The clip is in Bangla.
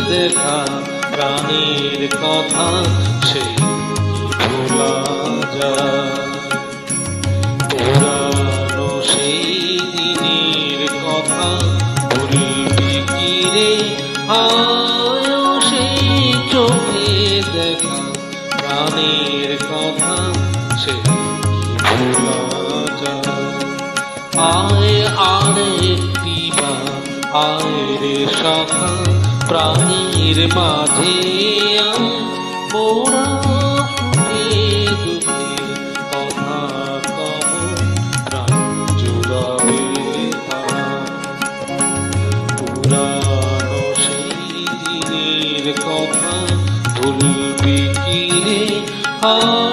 দেখা প্রাণের কথা সে ভোলা যায়। পুরানো সেই দিনের কথা ভুলবি কি রে, আয় সেই চোখে দেখা প্রাণের কথা সে ভোলা যায়। আয় আর একটি বার আয় রে সখা প্রাণীর মাঝে মোরা